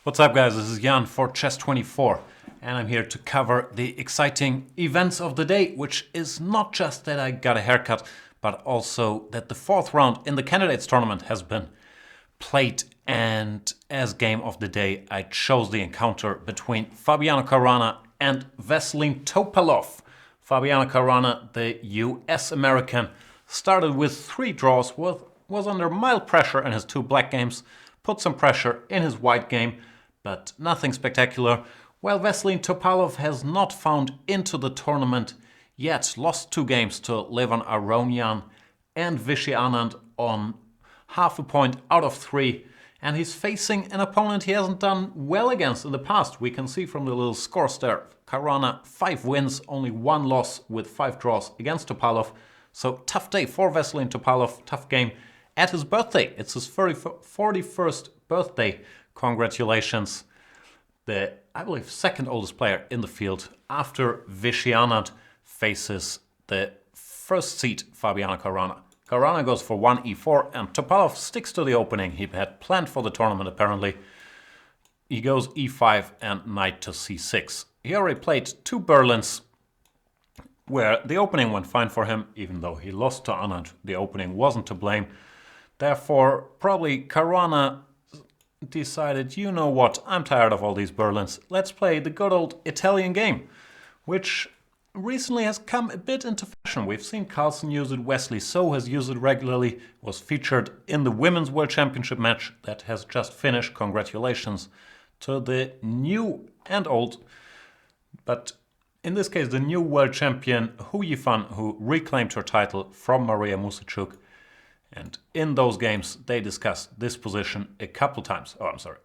What's up, guys? This is Jan for Chess24, and I'm here to cover the exciting events of the day, which is not just that I got a haircut, but also that the fourth round in the Candidates Tournament has been played, and as game of the day, I chose the encounter between Fabiano Caruana and Vasyl Topalov. Fabiano Caruana, the US-American, started with 3 draws, was under mild pressure in his 2 black games, put some pressure in his white game, but nothing spectacular, while Vasyl Topalov has not found into the tournament yet, lost 2 games to Levon Aronian and Vishy Anand on half a point out of 3, and he's facing an opponent he hasn't done well against in the past. We can see from the little scores there. Caruana 5 wins, only 1 loss with 5 draws against Topalov. So tough day for Vasyl Topalov, tough game at his birthday. It's his 41st birthday. Congratulations. The, I believe, second oldest player in the field after Vishy Anand faces the first seed Fabiano Caruana. Caruana goes for 1 e4 and Topalov sticks to the opening he had planned for the tournament apparently. He goes e5 and knight to c6. He already played 2 Berlins where the opening went fine for him, even though he lost to Anand. The opening wasn't to blame. Therefore, probably Caruana decided, you know what, I'm tired of all these Berlins. Let's play the good old Italian game, which recently has come a bit into fashion. We've seen Carlsen use it, Wesley So has used it regularly, was featured in the Women's World Championship match that has just finished. Congratulations to the new and old, but in this case the new world champion Hu Yifan, who reclaimed her title from Maria Musachuk. And in those games, they discussed this position a couple times. Oh, I'm sorry.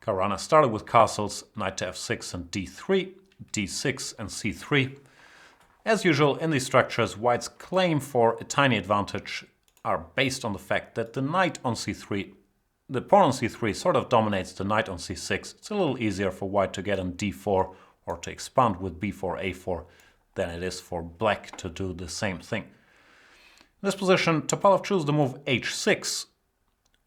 Caruana started with castles, knight to f6 and d3, d6 and c3. As usual, in these structures, white's claim for a tiny advantage are based on the fact that the knight on c3, the pawn on c3 sort of dominates the knight on c6. It's a little easier for white to get on d4 or to expand with b4, a4 than it is for black to do the same thing. In this position, Topalov chose the move h6,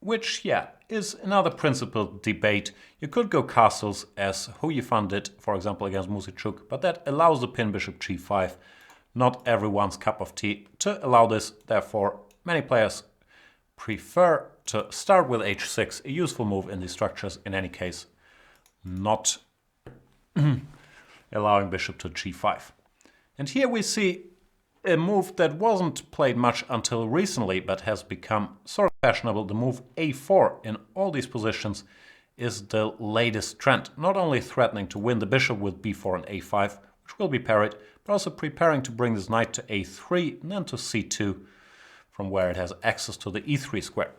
which, yeah, is another principled debate. You could go castles, as Hu Yifan did, for example, against Musachuk, but that allows the pin bishop g5. Not everyone's cup of tea to allow this, therefore many players prefer to start with h6, a useful move in these structures in any case, not allowing bishop to g5. And here we see a move that wasn't played much until recently, but has become sort of fashionable. The move a4 in all these positions is the latest trend, not only threatening to win the bishop with b4 and a5, which will be parried, but also preparing to bring this knight to a3 and then to c2, from where it has access to the e3 square.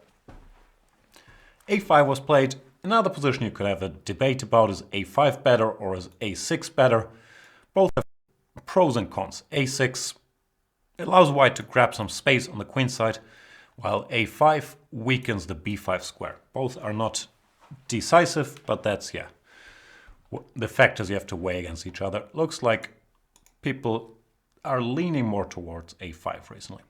a5 was played. Another position you could have a debate about is a5 better or is a6 better. Both have pros and cons. a6 allows white to grab some space on the queen side, while a5 weakens the b5 square. Both are not decisive, but that's, yeah, the factors you have to weigh against each other. Looks like people are leaning more towards a5 recently.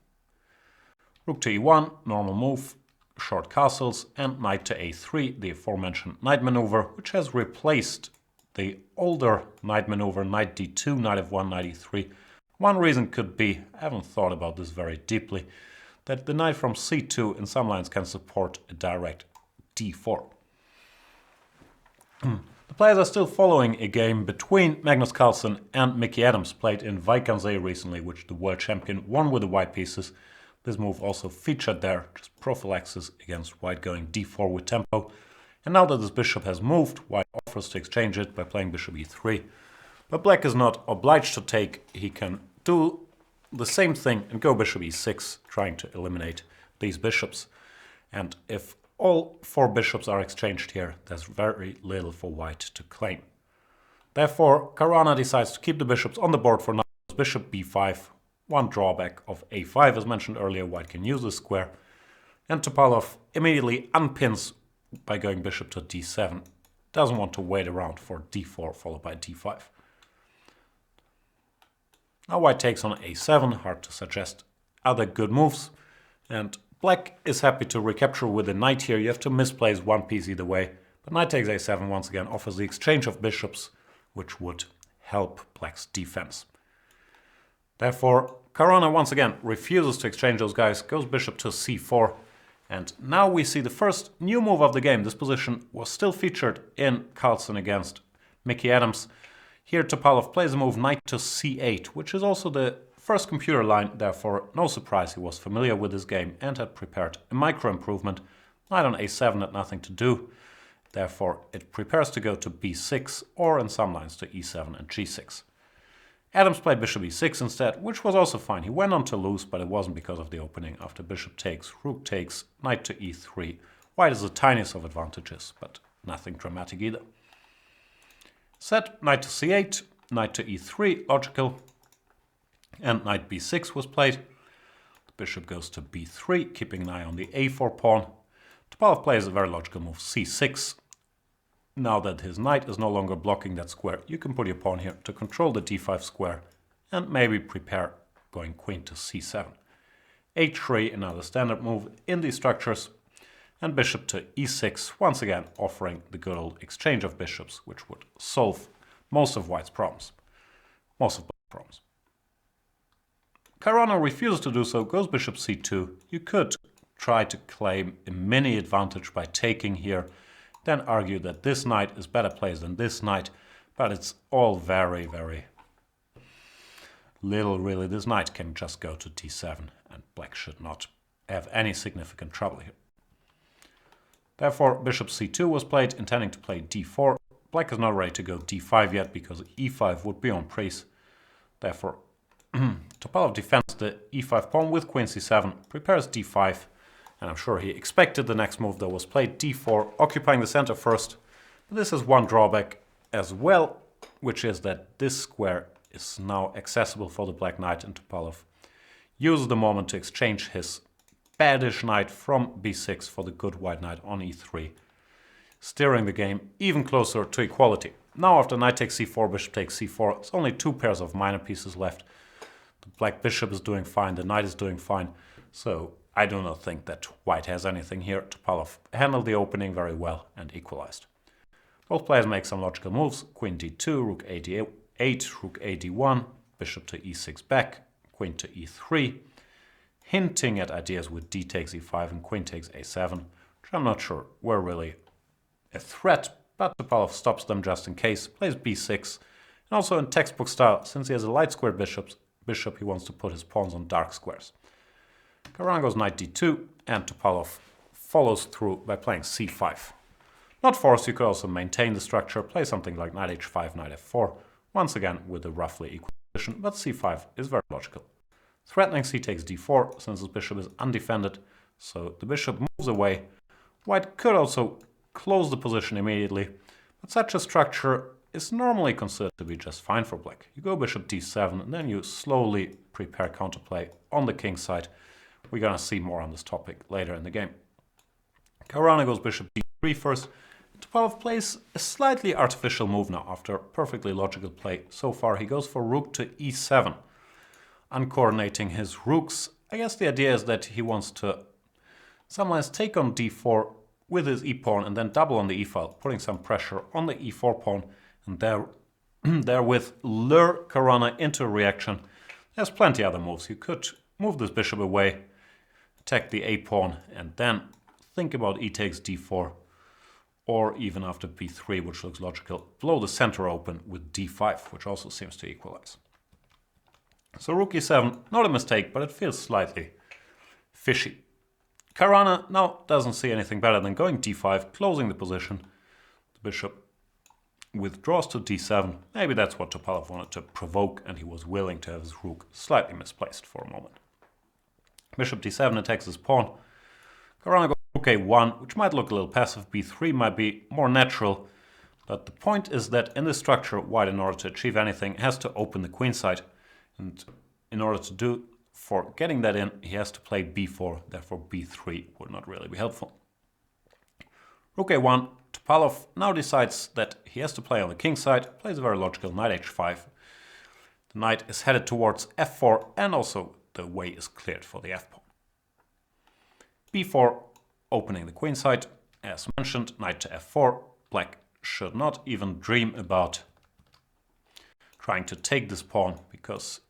Rook to e1, normal move, short castles, and knight to a3, the aforementioned knight maneuver, which has replaced the older knight maneuver, knight d2, knight f1, knight e3. One reason could be, I haven't thought about this very deeply, that the knight from c2 in some lines can support a direct d4. The players are still following a game between Magnus Carlsen and Mickey Adams, played in Vaikanze recently, which the world champion won with the white pieces. This move also featured there, just prophylaxis against white going d4 with tempo. And now that this bishop has moved, white offers to exchange it by playing bishop e3. But black is not obliged to take. He can do the same thing and go bishop e6, trying to eliminate these bishops. And if all 4 bishops are exchanged here, there's very little for white to claim. Therefore, Caruana decides to keep the bishops on the board for now. Bishop b5, one drawback of a5, as mentioned earlier, white can use this square. And Topalov immediately unpins by going bishop to d7. Doesn't want to wait around for d4 followed by d5. Now white takes on a7, hard to suggest other good moves, and Black is happy to recapture with the knight here. You have to misplace one piece either way. But knight takes a7 once again offers the exchange of bishops, which would help Black's defense. Therefore, Caruana once again refuses to exchange those guys, goes bishop to c4. And now we see the first new move of the game. This position was still featured in Carlsen against Mickey Adams. Here Topalov plays a move knight to c8, which is also the first computer line, therefore no surprise he was familiar with this game and had prepared a micro improvement. Knight on a7 had nothing to do, therefore it prepares to go to b6 or in some lines to e7 and g6. Adams played bishop e6 instead, which was also fine. He went on to lose, but it wasn't because of the opening. After bishop takes, rook takes, knight to e3. White has the tiniest of advantages, but nothing dramatic either. Set, knight to c8, knight to e3, logical. And knight b6 was played. The bishop goes to b3, keeping an eye on the a4 pawn. Topalov plays a very logical move, c6. Now that his knight is no longer blocking that square, you can put your pawn here to control the d5 square and maybe prepare going queen to c7. h3, another standard move in these structures, and bishop to e6, once again offering the good old exchange of bishops, which would solve most of White's problems. Most of Black's problems. Caruana refuses to do so, goes bishop c2. You could try to claim a mini advantage by taking here, then argue that this knight is better placed than this knight, but it's all very, very little really. This knight can just go to d7 and Black should not have any significant trouble here. Therefore, bishop c2 was played, intending to play d4. Black is not ready to go d5 yet because e5 would be on prise. Therefore, Topalov defends the e5 pawn with queen c7, prepares d5, and I'm sure he expected the next move that was played, d4, occupying the center first. But this has one drawback as well, which is that this square is now accessible for the black knight, and Topalov uses the moment to exchange his baddish knight from b6 for the good white knight on e3, steering the game even closer to equality. Now after knight takes c4, bishop takes c4, it's only two pairs of minor pieces left. The black bishop is doing fine, the knight is doing fine, so I do not think that White has anything here. Topalov handled the opening very well and equalized. Both players make some logical moves. Queen d2, rook a d8, rook a d1, bishop to e6 back, queen to e3, hinting at ideas with d takes e5 and queen takes a7, which I'm not sure were really a threat, but Topalov stops them just in case, plays b6, and also in textbook style, since he has a light squared bishop, he wants to put his pawns on dark squares. Caruana goes knight d2, and Topalov follows through by playing c5. Not forced, you could also maintain the structure, play something like knight h5, knight f4, once again with a roughly equal position, but c5 is very logical. Threatening c takes d4, since his bishop is undefended, so the bishop moves away. White could also close the position immediately, but such a structure is normally considered to be just fine for black. You go bishop d7, and then you slowly prepare counterplay on the king side. We're gonna see more on this topic later in the game. Caruana goes bishop d3 first. Topalov plays a slightly artificial move now after perfectly logical play. So far he goes for rook to e7, uncoordinating his rooks. I guess the idea is that he wants to sometimes take on d4 with his e-pawn and then double on the e-file, putting some pressure on the e4 pawn and therewith lure Caruana into a reaction. There's plenty other moves. You could move this bishop away, attack the a-pawn, and then think about e takes d4, or even after b3, which looks logical, blow the center open with d5, which also seems to equalize. So rook e7, not a mistake, but it feels slightly fishy. Caruana now doesn't see anything better than going d5, closing the position. The bishop withdraws to d7. Maybe that's what Topalov wanted to provoke, and he was willing to have his rook slightly misplaced for a moment. Bishop d7 attacks his pawn. Caruana goes rook a1, which might look a little passive. b3 might be more natural, but the point is that in this structure, White, in order to achieve anything, has to open the queen side, and in order to do for getting that in, he has to play b4, therefore b3 would not really be helpful. Rook a1, Topalov now decides that he has to play on the king side, plays a very logical knight h5. The knight is headed towards f4, and also the way is cleared for the f-pawn. b4, opening the queen side. As mentioned, knight to f4. Black should not even dream about trying to take this pawn, because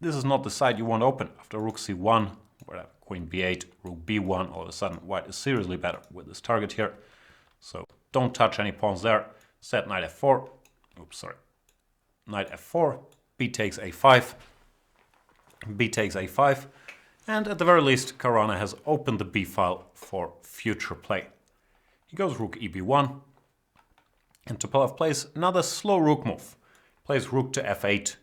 this is not the side you want open. After rook c1, whatever, queen b8, rook b1, all of a sudden white is seriously better with this target here. So don't touch any pawns there. Set knight f4. Oops, sorry. Knight f4, b takes a5, b takes a5, and at the very least Caruana has opened the b file for future play. He goes rook eb1, and Topalov plays another slow rook move. Plays rook to f8,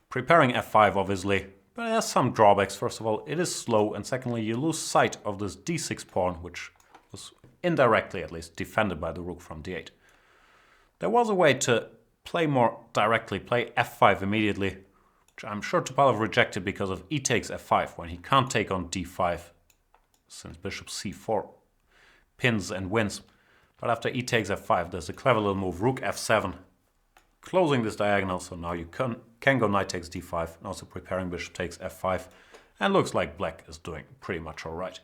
preparing f5 obviously, but it has some drawbacks. First of all, it is slow, and secondly, you lose sight of this d6 pawn, which was indirectly at least defended by the rook from d8. There was a way to play more directly, play f5 immediately, which I'm sure Topalov rejected because of e takes f5, when he can't take on d5, since bishop c4 pins and wins. But after e takes f5, there's a clever little move, rook f7, closing this diagonal, so now you can go knight takes d5, and also preparing bishop takes f5, and looks like black is doing pretty much alright.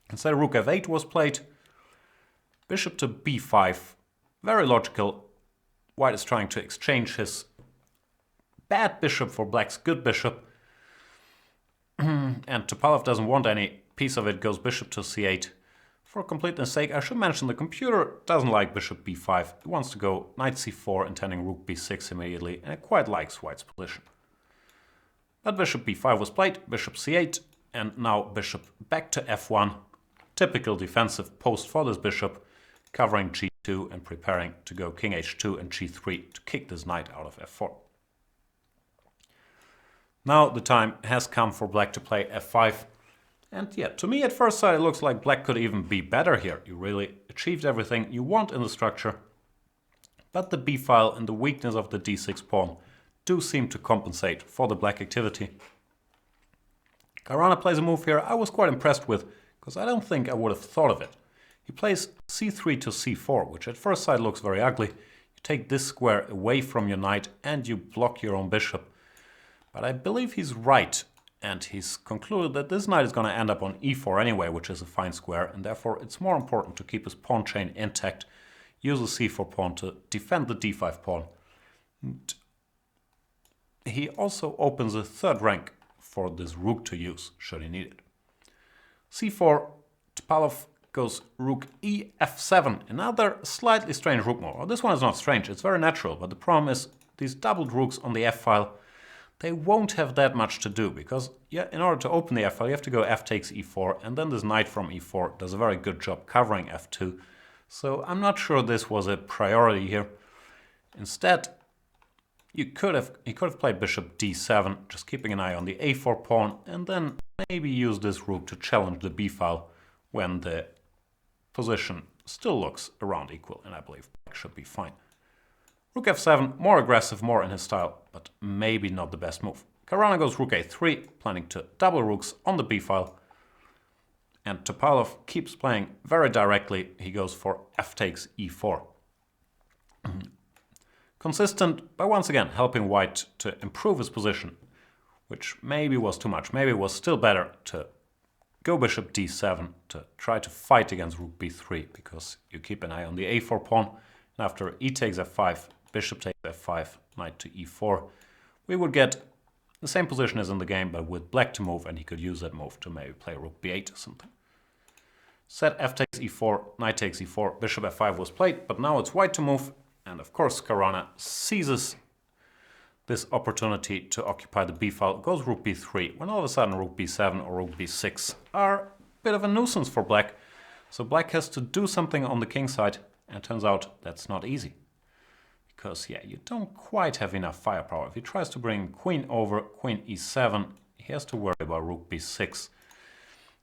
Instead, rook f8 was played, bishop to b5, very logical. White is trying to exchange his bad bishop for black's good bishop, and Topalov doesn't want any piece of it, goes bishop to c8. For completeness sake, I should mention the computer doesn't like bishop b5. It wants to go knight c4, intending rook b6 immediately, and it quite likes white's position. But bishop b5 was played, bishop c8, and now bishop back to f1. Typical defensive post for this bishop, covering g2 and preparing to go king h2 and g3 to kick this knight out of f4. Now the time has come for black to play f5. And yeah, to me at first sight it looks like black could even be better here. You really achieved everything you want in the structure. But the b file and the weakness of the d6 pawn do seem to compensate for the black activity. Caruana plays a move here I was quite impressed with, because I don't think I would have thought of it. He plays c3 to c4, which at first sight looks very ugly. You take this square away from your knight and you block your own bishop. But I believe he's right, and he's concluded that this knight is going to end up on e4 anyway, which is a fine square, and therefore it's more important to keep his pawn chain intact, use the c4 pawn to defend the d5 pawn. And he also opens a third rank for this rook to use, should he need it. c4, Topalov goes rook e f7, another slightly strange rook move. Well, this one is not strange, it's very natural, but the problem is these doubled rooks on the f file, they won't have that much to do, because yeah, in order to open the f file you have to go f takes e4, and then this knight from e4 does a very good job covering f2. So I'm not sure this was a priority here. Instead, he could have played bishop d7, just keeping an eye on the a4 pawn, and then maybe use this rook to challenge the b file when the position still looks around equal, and I believe black should be fine. Rook f7, more aggressive, more in his style, but maybe not the best move. Caruana goes rook a3, planning to double rooks on the b file, and Topalov keeps playing very directly. He goes for f takes e4. Consistent, but once again helping white to improve his position, which maybe was too much. Maybe it was still better to go bishop d7 to try to fight against rook b3, because you keep an eye on the a4 pawn, and after e takes f5, bishop takes f5, knight to e4, we would get the same position as in the game, but with black to move, and he could use that move to maybe play rook b8 or something. Set f takes e4, knight takes e4, bishop f5 was played, but now it's white to move, and of course Caruana seizes this opportunity to occupy the b file, goes rook b3, when all of a sudden rook b7 or rook b6 are a bit of a nuisance for black. So black has to do something on the king side, and it turns out that's not easy. Because yeah, you don't quite have enough firepower. If he tries to bring queen over, queen e7, he has to worry about rook b6.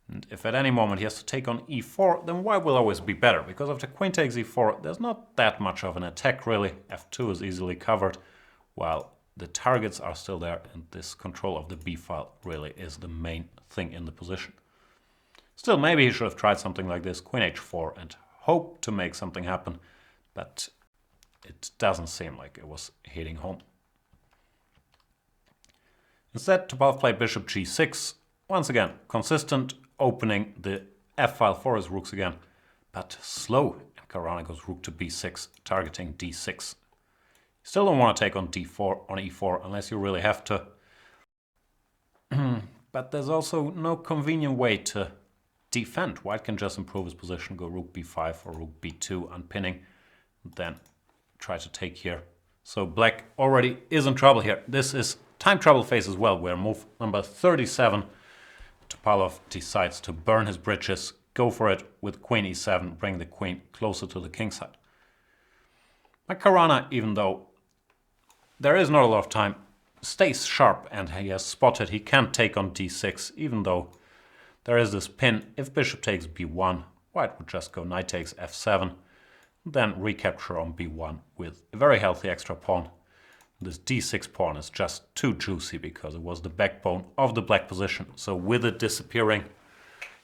And if at any moment he has to take on e4, then white will always be better, because after queen takes e4, there's not that much of an attack really. f2 is easily covered, while the targets are still there, and this control of the b file really is the main thing in the position. Still, maybe he should have tried something like this, queen h4, and hope to make something happen, but it doesn't seem like it was hitting home. Instead, Topalov played bishop g6, once again, consistent, opening the f-file for his rooks again, but slow. And Caruana goes rook to b6, targeting d6. Still don't want to take on d4, on e4, unless you really have to. But there's also no convenient way to defend. White can just improve his position, go rook b5 or rook b2, unpinning, then try to take here. So black already is in trouble here. This is time trouble phase as well, where move number 37, Topalov decides to burn his bridges, go for it with queen e7, bring the queen closer to the king side. But Caruana, even though there is not a lot of time, stays sharp, and he has spotted he can't take on d6, even though there is this pin. If bishop takes b1, white would just go knight takes f7, then recapture on b1 with a very healthy extra pawn. This d6 pawn is just too juicy because it was the backbone of the black position. So with it disappearing,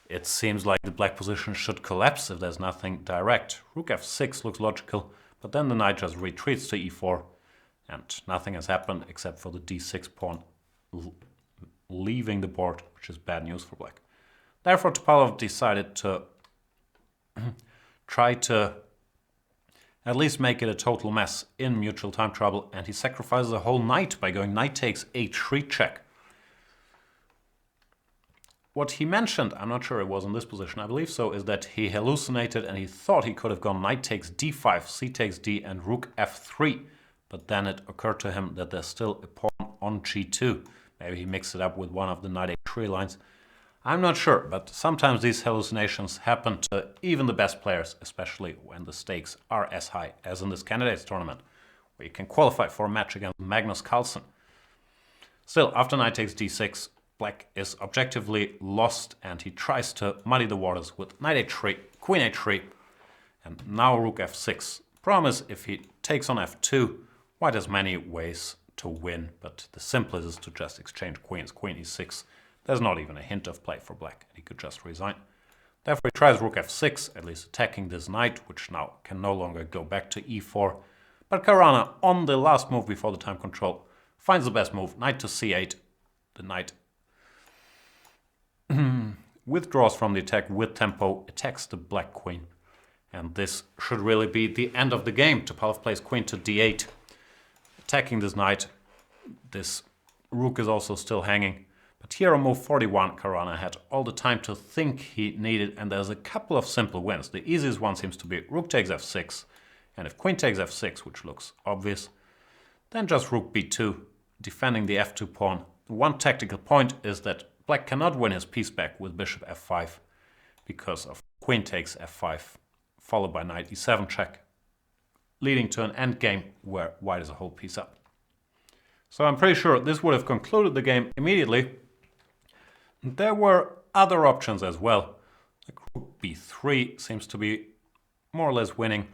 it seems like the black position should collapse if there's nothing direct. Rook f6 looks logical, but then the knight just retreats to e4, and nothing has happened except for the d6 pawn leaving the board, which is bad news for black. Therefore, Topalov decided to try to at least make it a total mess in mutual time trouble, and he sacrifices a whole knight by going knight takes h3 check. What he mentioned, I'm not sure it was in this position, I believe so, is that he hallucinated and he thought he could have gone knight takes d5, c takes d, and rook f3. But then it occurred to him that there's still a pawn on g2. Maybe he mixed it up with one of the knight h3 lines. I'm not sure, but sometimes these hallucinations happen to even the best players, especially when the stakes are as high as in this candidates tournament, where you can qualify for a match against Magnus Carlsen. Still, after knight takes d6, black is objectively lost, and he tries to muddy the waters with knight h3, queen h3, and now rook f6. Problem is, if he takes on f2, white has many ways to win, but the simplest is to just exchange queens. Queen e6. There's not even a hint of play for black. He could just resign. Therefore, he tries rook f6, at least attacking this knight, which now can no longer go back to e4. But Caruana, on the last move before the time control, finds the best move, knight to c8. The knight withdraws from the attack with tempo, attacks the black queen. And this should really be the end of the game. Topalov plays queen to d8, attacking this knight. This rook is also still hanging. But here on move 41, Caruana had all the time to think he needed, and there's a couple of simple wins. The easiest one seems to be rook takes f6, and if queen takes f6, which looks obvious, then just rook b2, defending the f2 pawn. One tactical point is that black cannot win his piece back with bishop f5 because of queen takes f5, followed by knight e7 check, leading to an endgame where white is a whole piece up. So I'm pretty sure this would have concluded the game immediately. There were other options as well. Like rook b3 seems to be more or less winning.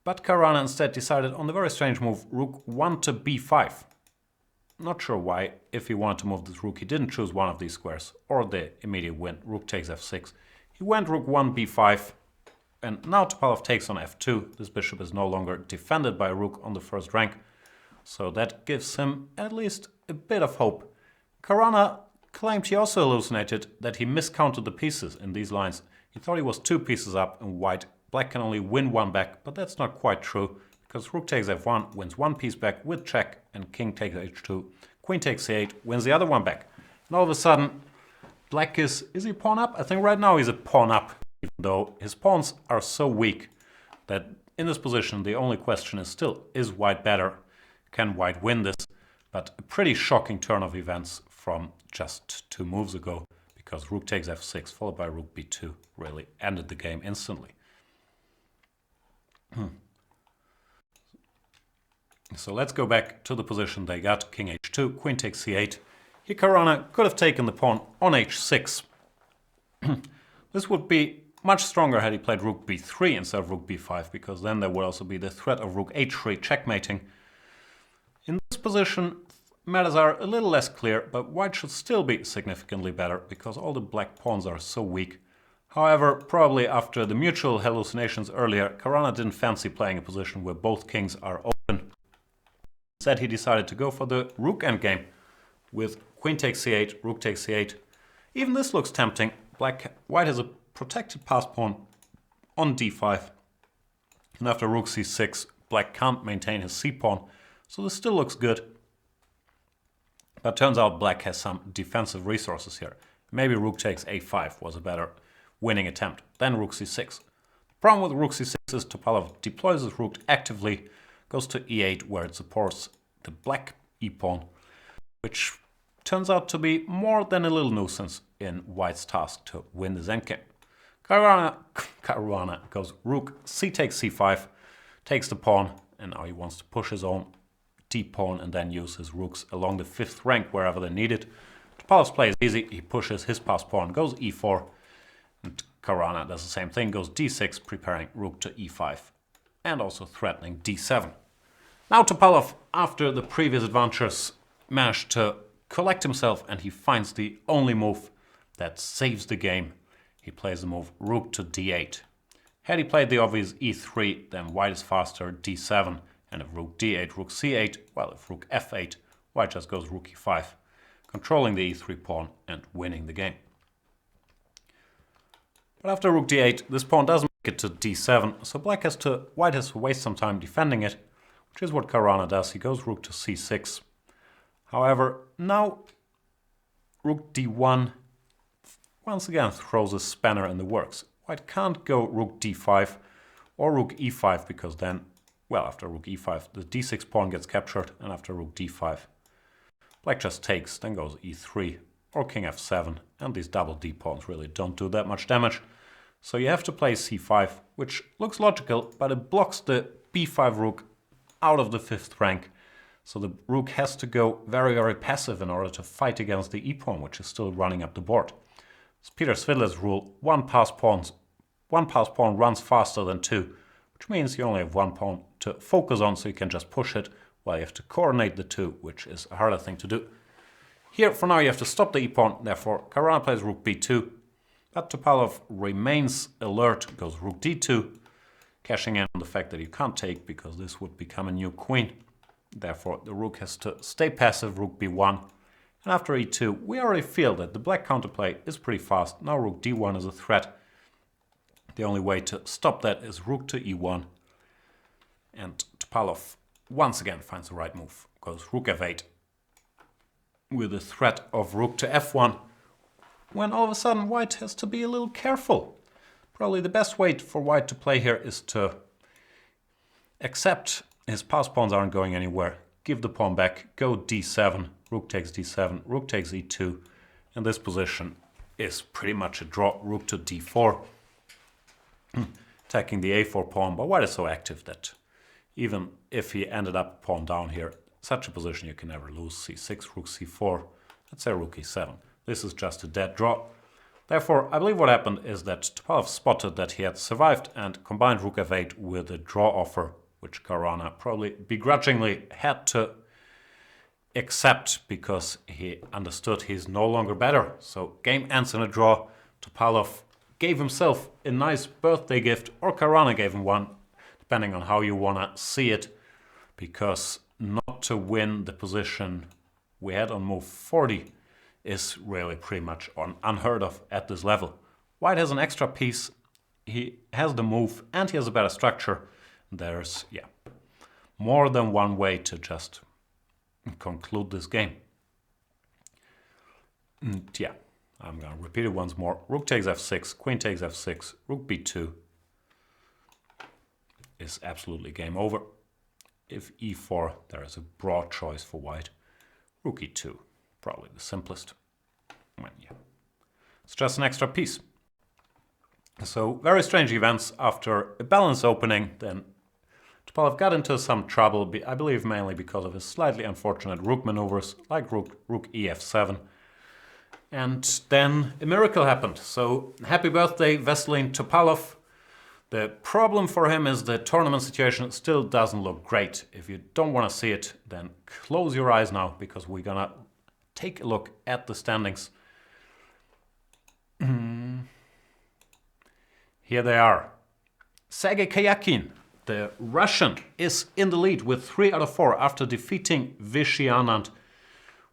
But Caruana instead decided on the very strange move, rook 1 to b5. Not sure why. If he wanted to move this rook, he didn't choose one of these squares, or the immediate win, rook takes f6. He went rook 1 b5, and now Topalov takes on f2. This bishop is no longer defended by a rook on the first rank, so that gives him at least a bit of hope. Caruana claimed he also hallucinated that he miscounted the pieces in these lines. He thought he was 2 pieces up in white. Black can only win 1 back, but that's not quite true, because rook takes f1 wins 1 piece back with check, and king takes h2. Queen takes c8 wins the other 1 back. And all of a sudden, black is he pawn up? I think right now he's a pawn up, even though his pawns are so weak that in this position the only question is still, is white better? Can white win this? But a pretty shocking turn of events from just 2 moves ago, because rook takes f6 followed by rook b2 really ended the game instantly. So let's go back to the position they got. King h2, queen takes c8. Here Caruana could have taken the pawn on h6. This would be much stronger had he played rook b3 instead of rook b5, because then there would also be the threat of rook h3 checkmating. In this position, matters are a little less clear, but white should still be significantly better because all the black pawns are so weak. However, probably after the mutual hallucinations earlier, Caruana didn't fancy playing a position where both kings are open. Instead, he decided to go for the rook endgame with queen takes c8, rook takes c8, Even this looks tempting. White has a protected pass pawn on d5. And after rook c6, black can't maintain his c-pawn. So this still looks good. But turns out black has some defensive resources here. Maybe rook takes a5 was a better winning attempt. Then rook c6. The problem with rook c6 is Topalov deploys his rook actively, goes to e8 where it supports the black e-pawn, which turns out to be more than a little nuisance in white's task to win this endgame. Caruana goes rook c takes c5, takes the pawn, and now he wants to push his own d-pawn and then use his rooks along the 5th rank wherever they need it. Topalov's play is easy. He pushes his pass pawn, goes e4, and Caruana does the same thing, goes d6, preparing rook to e5, and also threatening d7. Now Topalov, after the previous adventures, managed to collect himself, and he finds the only move that saves the game. He plays the move rook to d8. Had he played the obvious e3, then white is faster, d7, and if rook d8, rook c8, well, if rook f8, white just goes rook e5, controlling the e3 pawn and winning the game. But after rook d8, this pawn doesn't make it to d7, so white has to waste some time defending it, which is what Caruana does. He goes rook to c6. However, now rook d1 once again throws a spanner in the works. White can't go rook d5 or rook e5 because then, well, after rook e5, the d6 pawn gets captured, and after rook d5, black just takes, then goes e3 or king f7, and these double d pawns really don't do that much damage. So you have to play c5, which looks logical, but it blocks the b5 rook out of the 5th rank. So the rook has to go very, very passive in order to fight against the e-pawn, which is still running up the board. It's Peter Svidler's rule, one pass pawn runs faster than two, which means you only have one pawn to focus on, so you can just push it, while you have to coordinate the two, which is a harder thing to do. Here, for now, you have to stop the e-pawn, therefore Caruana plays rook b2, but Topalov remains alert, goes rook d2, cashing in on the fact that you can't take because this would become a new queen. Therefore, the rook has to stay passive, rook b1. And after e2, we already feel that the black counterplay is pretty fast. Now rook d1 is a threat. The only way to stop that is rook to e1. And Topalov once again finds the right move. Goes rook f8 with the threat of rook to f1, when all of a sudden white has to be a little careful. Probably the best way for white to play here is to accept his pass pawns aren't going anywhere, give the pawn back, go d7, rook takes d7, rook takes e2, and this position is pretty much a draw, rook to d4, attacking the a4 pawn, but white is so active that even if he ended up pawn down here, such a position you can never lose, c6, rook c4, let's say rook e7. This is just a dead draw. Therefore, I believe what happened is that Topalov spotted that he had survived and combined rook f8 with a draw offer, which Caruana probably begrudgingly had to accept because he understood he's no longer better. So game ends in a draw. Topalov gave himself a nice birthday gift, or Caruana gave him one, depending on how you want to see it, because not to win the position we had on move 40 is really pretty much unheard of at this level. White has an extra piece, he has the move, and he has a better structure. There's, more than one way to just conclude this game. And I'm going to repeat it once more. Rook takes f6, queen takes f6, rook b2 is absolutely game over. If e4, there is a broad choice for white. Rook e2, probably the simplest. It's just an extra piece. So very strange events. After a balanced opening, then Topalov got into some trouble, I believe mainly because of his slightly unfortunate rook maneuvers, like rook ef7. And then a miracle happened. So happy birthday, Veselin Topalov. The problem for him is the tournament situation still doesn't look great. If you don't want to see it, then close your eyes now, because we're gonna take a look at the standings. Here they are. Sergei Kayakin, the Russian, is in the lead with 3 out of 4 after defeating Vishy Anand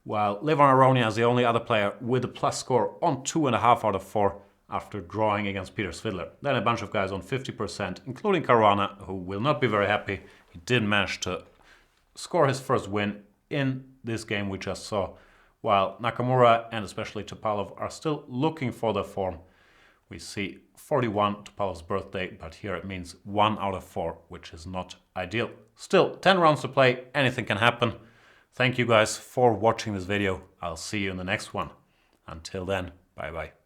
while Levon Aronia is the only other player with a plus score on 2.5 out of 4 after drawing against Peter Svidler. Then a bunch of guys on 50%, including Caruana, who will not be very happy. He didn't manage to score his first win in this game we just saw, while Nakamura and especially Topalov are still looking for their form. We see 41, Topalov's birthday, but here it means 1 out of 4, which is not ideal. Still, 10 rounds to play, anything can happen. Thank you guys for watching this video. I'll see you in the next one. Until then, bye bye.